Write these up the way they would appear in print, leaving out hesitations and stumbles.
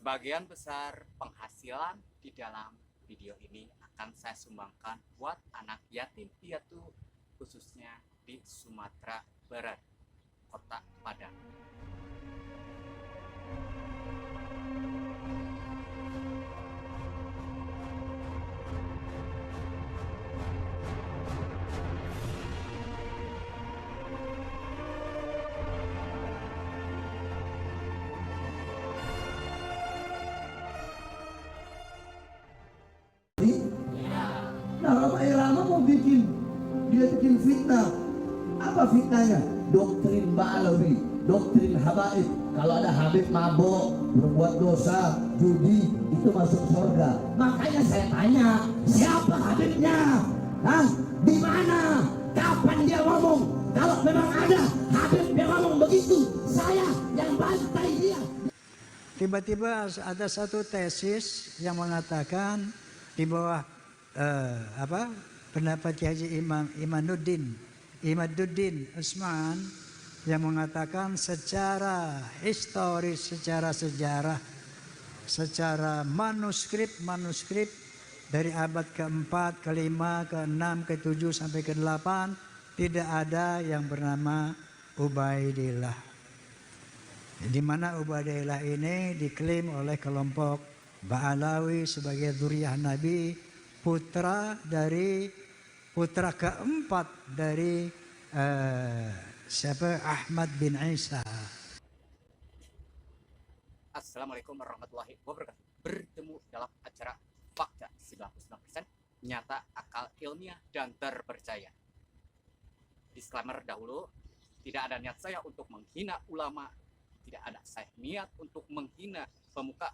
Sebagian besar penghasilan di dalam video ini akan saya sumbangkan buat anak yatim piatu, khususnya di Sumatera Barat, Kota Padang. Nah, Roma Irama mau dia bikin fitnah. Apa fitnahnya? Doktrin Ba'alawi, doktrin Habaib. Kalau ada Habib mabuk, berbuat dosa, judi, itu masuk surga. Makanya saya tanya, siapa Habibnya? Hah? Di mana? Kapan dia ngomong? Kalau memang ada Habib yang ngomong begitu, saya yang bantai dia. Tiba-tiba ada satu tesis yang mengatakan di bawah pendapat Haji Imaduddin Usman yang mengatakan secara historis, secara sejarah, secara manuskrip dari abad ke-4, ke-5, ke-6, ke-7 sampai ke-8 tidak ada yang bernama Ubaidillah. Di mana Ubaidillah ini diklaim oleh kelompok Ba'alawi sebagai dzurriyyah Nabi, putra keempat dari Ahmad bin Isa. Assalamualaikum warahmatullahi wabarakatuh. Bertemu dalam acara Fakta 99% Nyata, Akal, Ilmiah, dan Terpercaya. Disclaimer dahulu, tidak ada niat saya untuk menghina ulama, tidak ada saya niat untuk menghina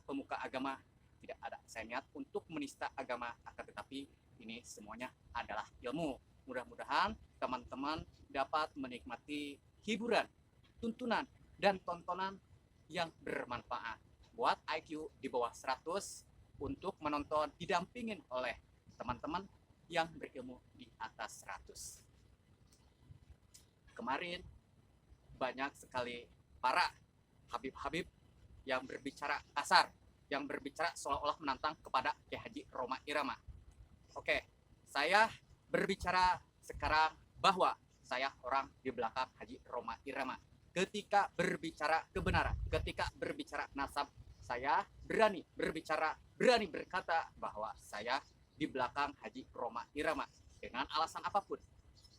pemuka agama, tidak ada saya niat untuk menista agama, akan tetapi ini semuanya adalah ilmu. Mudah-mudahan teman-teman dapat menikmati hiburan, tuntunan, dan tontonan yang bermanfaat buat IQ di bawah 100 untuk menonton didampingin oleh teman-teman yang berilmu di atas 100. Kemarin banyak sekali para habib-habib yang berbicara kasar, yang berbicara seolah-olah menantang kepada Kiai Haji Rhoma Irama. Oke, saya berbicara sekarang bahwa saya orang di belakang Haji Rhoma Irama. Ketika berbicara kebenaran, ketika berbicara nasab, saya berani berbicara, berani berkata bahwa saya di belakang Haji Rhoma Irama dengan alasan apapun.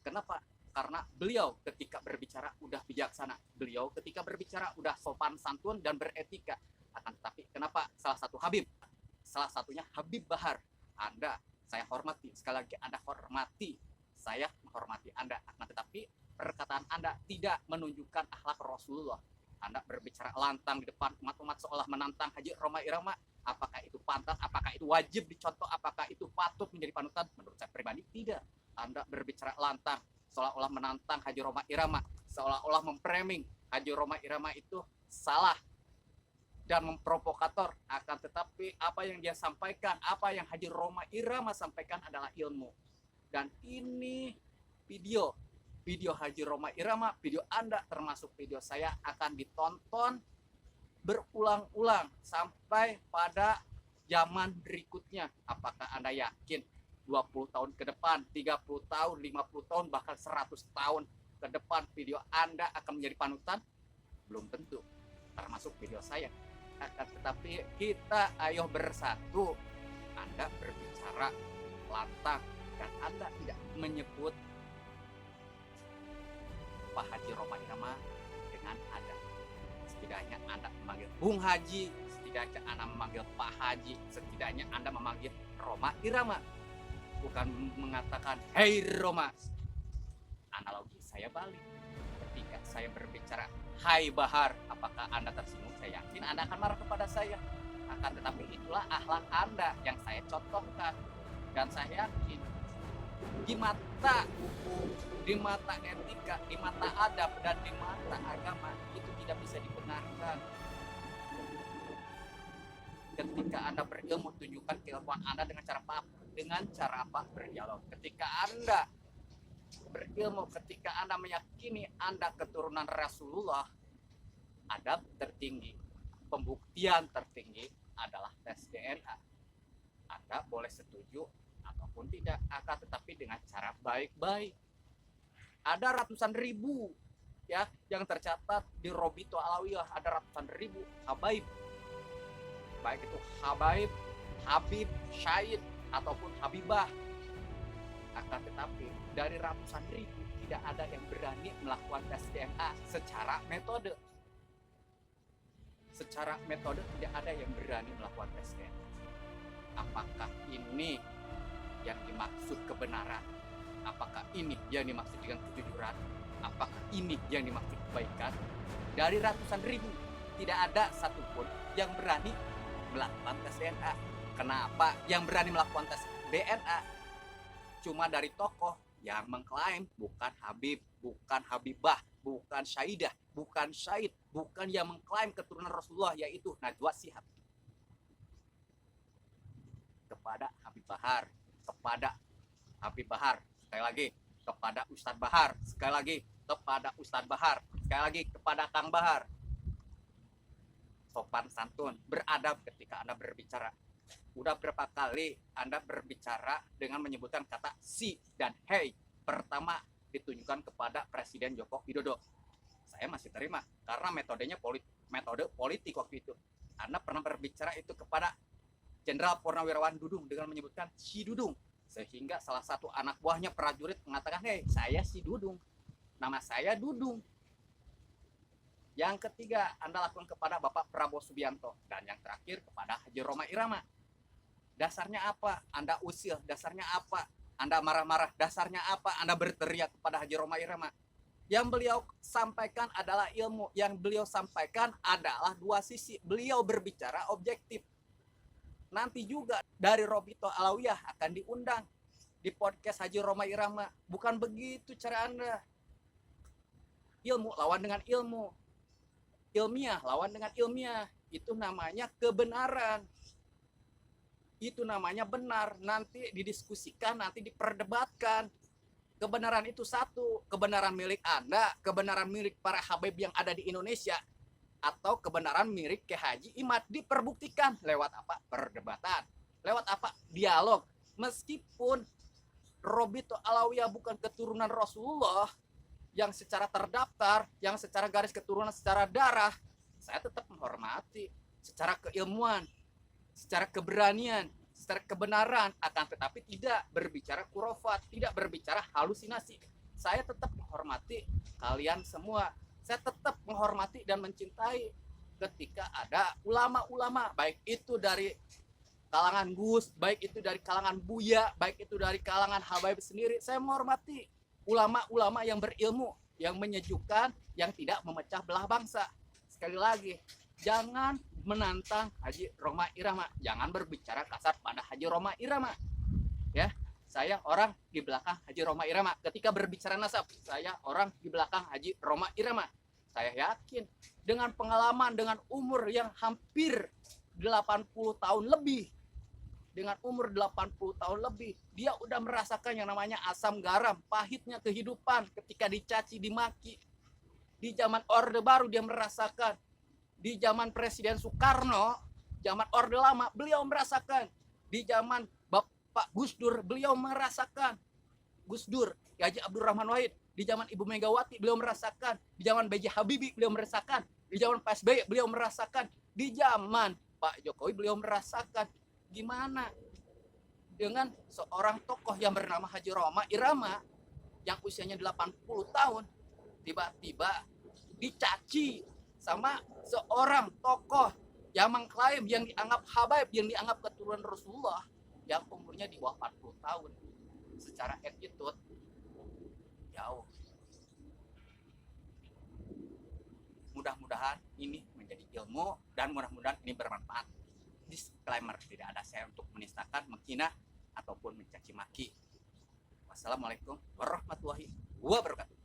Kenapa? Karena beliau ketika berbicara udah bijaksana, beliau ketika berbicara udah sopan santun dan beretika. Akan tetapi kenapa salah satu Habib, salah satunya Habib Bahar, Anda saya hormati, sekali lagi Anda hormati, saya menghormati Anda, akan tetapi perkataan Anda tidak menunjukkan akhlak Rasulullah. Anda berbicara lantang di depan umat-umat seolah menantang Haji Rhoma Irama. Apakah itu pantas? Apakah itu wajib dicontoh? Apakah itu patut menjadi panutan? Menurut saya pribadi tidak. Anda berbicara lantang seolah-olah menantang Haji Rhoma Irama, seolah-olah memframing Haji Rhoma Irama itu salah dan memprovokator. Akan tetapi apa yang dia sampaikan, apa yang Haji Rhoma Irama sampaikan adalah ilmu. Dan ini video Haji Rhoma Irama, video Anda termasuk video saya akan ditonton berulang-ulang sampai pada zaman berikutnya. Apakah Anda yakin 20 tahun ke depan, 30 tahun, 50 tahun, bahkan 100 tahun ke depan video Anda akan menjadi panutan? Belum tentu, termasuk video saya. Akan tetapi kita ayo bersatu. Anda berbicara lantang dan Anda tidak menyebut Pak Haji Rhoma Irama dengan Anda. Setidaknya Anda memanggil Bung Haji, setidaknya Anda memanggil Pak Haji, setidaknya Anda memanggil Rhoma Irama, bukan mengatakan Hei Roma. Analogi saya balik, ketika saya berbicara Hai Bahar, apakah Anda tersinggung? Saya yakin Anda akan marah kepada saya. Akan tetapi itulah akhlak Anda yang saya contohkan. Dan saya yakin di mata hukum, di mata etika, di mata adab, dan di mata agama itu tidak bisa dibenarkan. Ketika Anda berilmu, tunjukkan keilmuan Anda dengan cara apa? Berdialog. Ketika Anda berilmu, ketika Anda meyakini Anda keturunan Rasulullah, adab tertinggi, pembuktian tertinggi adalah tes DNA. Anda boleh setuju ataupun tidak, akan tetapi dengan cara baik-baik. Ada ratusan ribu ya yang tercatat di Robito Alawiyah, ada ratusan ribu habaib, baik itu habaib, habib, syahid ataupun habibah. Akan tetapi dari ratusan ribu tidak ada yang berani melakukan tes DNA secara metode. Secara metode tidak ada yang berani melakukan tes DNA. Apakah ini yang dimaksud kebenaran? Apakah ini yang dimaksud dengan kejujuran? Apakah ini yang dimaksud kebaikan? Dari ratusan ribu tidak ada satupun yang berani melakukan tes DNA. Kenapa yang berani melakukan tes DNA? Cuma dari tokoh yang mengklaim bukan Habib, bukan Habibah, bukan Syahidah, bukan Syahid, bukan yang mengklaim keturunan Rasulullah, yaitu Najwa Shihab. Kepada Habib Bahar, kepada Habib Bahar, sekali lagi kepada Ustadz Bahar, sekali lagi kepada Ustadz Bahar, sekali lagi kepada Kang Bahar. Sopan santun, beradab ketika Anda berbicara. Udah berapa kali Anda berbicara dengan menyebutkan kata si dan hey? Pertama ditunjukkan kepada Presiden Joko Widodo. Saya masih terima karena metodenya metode politik waktu itu. Anda pernah berbicara itu kepada Jenderal Purnawirawan Dudung dengan menyebutkan si Dudung, sehingga salah satu anak buahnya prajurit mengatakan, "Hei, saya si Dudung, nama saya Dudung." Yang ketiga Anda lakukan kepada Bapak Prabowo Subianto, dan yang terakhir kepada Haji Roma Irama. Dasarnya apa? Anda usil. Dasarnya apa? Anda marah-marah. Dasarnya apa? Anda berteriak kepada Haji Roma Irama. Yang beliau sampaikan adalah ilmu. Yang beliau sampaikan adalah dua sisi. Beliau berbicara objektif. Nanti juga dari Robito Alawiyah akan diundang di podcast Haji Roma Irama. Bukan begitu cara Anda. Ilmu lawan dengan ilmu. Ilmiah lawan dengan ilmiah. Itu namanya kebenaran. Itu namanya benar. Nanti didiskusikan, nanti diperdebatkan. Kebenaran itu satu. Kebenaran milik Anda, kebenaran milik para habib yang ada di Indonesia, atau kebenaran milik Kiai Haji Imad, diperbuktikan lewat apa? Perdebatan. Lewat apa? Dialog. Meskipun Robito Alawiyah bukan keturunan Rasulullah yang secara terdaftar, yang secara garis keturunan secara darah, saya tetap menghormati secara keilmuan, secara keberanian, secara kebenaran, akan tetapi tidak berbicara kurofat, tidak berbicara halusinasi. Saya tetap menghormati kalian semua. Saya tetap menghormati dan mencintai ketika ada ulama-ulama, baik itu dari kalangan Gus, baik itu dari kalangan Buya, baik itu dari kalangan Habaib sendiri. Saya menghormati ulama-ulama yang berilmu, yang menyejukkan, yang tidak memecah belah bangsa. Sekali lagi, jangan menantang Haji Roma Irama, jangan berbicara kasar pada Haji Roma Irama. Ya, saya orang di belakang Haji Roma Irama. Ketika berbicara nasab, saya orang di belakang Haji Roma Irama. Saya yakin dengan pengalaman, dengan umur yang hampir 80 tahun lebih, dengan umur 80 tahun lebih, dia udah merasakan yang namanya asam garam, pahitnya kehidupan ketika dicaci, dimaki. Di zaman Orde Baru dia merasakan. Di zaman Presiden Soekarno, zaman Orde Lama, beliau merasakan. Di zaman Bapak Gus Dur, beliau merasakan. Gus Dur, Haji Abdurrahman Wahid. Di zaman Ibu Megawati, beliau merasakan. Di zaman B.J. Habibie, beliau merasakan. Di zaman Pak SBY, beliau merasakan. Di zaman Pak Jokowi, beliau merasakan. Gimana dengan seorang tokoh yang bernama Haji Roma Irama, yang usianya 80 tahun, tiba-tiba dicaci sama seorang tokoh yang mengklaim, yang dianggap habaib, yang dianggap keturunan Rasulullah, yang umurnya di bawah 40 tahun. Secara attitude jauh. Mudah-mudahan ini menjadi ilmu dan mudah-mudahan ini bermanfaat. Disclaimer, tidak ada saya untuk menistakan, menghina ataupun mencaci maki. Wassalamualaikum warahmatullahi wabarakatuh.